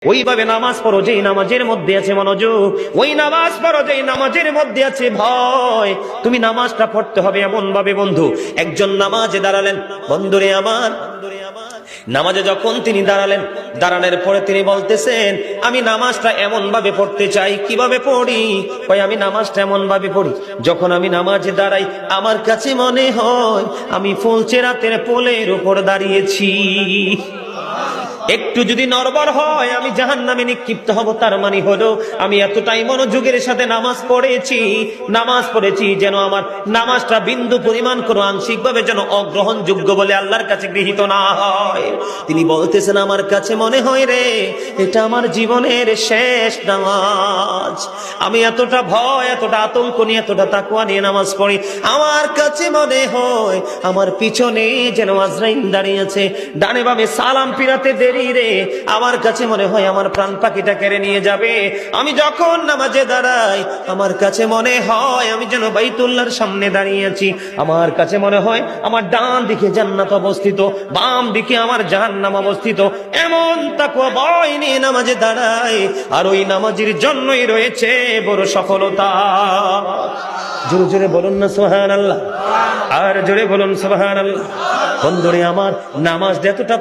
ওইভাবে নামাজ পড়ো যেই নামাজের মধ্যে আছে মনোযোগ, ওই নামাজ পড়ো যেই নামাজের মধ্যে আছে ভয়। তুমি নামাজটা পড়তে হবে এমন ভাবে বন্ধু, একজন নামাজে দাঁড়ালেন, বন্ধুরে আমার, নামাজে যখন তিনি দাঁড়ালেন, দাঁড়ানোর পরে তিনি বলতেছেন আমি নামাজটা এমন ভাবে পড়তে চাই। কিভাবে পড়ি? কই আমি নামাজটা এমন ভাবে পড়ি, যখন আমি নামাজে দাঁড়াই আমার কাছে মনে হয় আমি ফুলচেরাতের পোলের উপর দাঁড়িয়েছি। একটু যদি নড়বড় হয় আমি জাহান্নামে নিক্ষিপ্ত হব। তার মানে হলো আমি এতটাই মনোযোগের সাথে নামাজ পড়েছি যেন আমার নামাজটা বিন্দু পরিমাণ কোনো আংশিক ভাবে যেন অগ্রহণযোগ্য বলে আল্লাহর কাছে গৃহীত না হয়। তিনি বলতেছেন আমার কাছে মনে হয় রে এটা আমার জীবনের শেষ নামাজ। আমি এতটা ভয়, এতটা আতঙ্ক নিয়ে, এতটা তাকওয়া নিয়ে নামাজ পড়ি। আমার কাছে মনে হয় আমার পিছনে যেন আজরাইল দাঁড়িয়ে আছে, ডানে বামে সালাম ফিরাতে দেরি রে, আমার কাছে মনে হয় আমার প্রাণ পাখিটা কেড়ে নিয়ে যাবে। আমি যখন নামাজে দাঁড়াই আমার কাছে মনে হয় আমি যেন বাইতুল্লাহর সামনে দাঁড়িয়ে আছি। আমার কাছে মনে হয় আমার ডান দিকে জান্নাত অবস্থিত, বাম দিকে আমার জাহান্নাম অবস্থিত। এমন তাকওয়া ভয় নিয়ে নামাজে দাঁড়াই, আর ওই নামাজের জন্যই রয়েছে বড় সফলতা। জোরে জোরে বলুন না সুবহানাল্লাহ, আর জোরে বলুন সুবহানাল্লাহ। বন্ধুরে আমার, নামাজ এতটা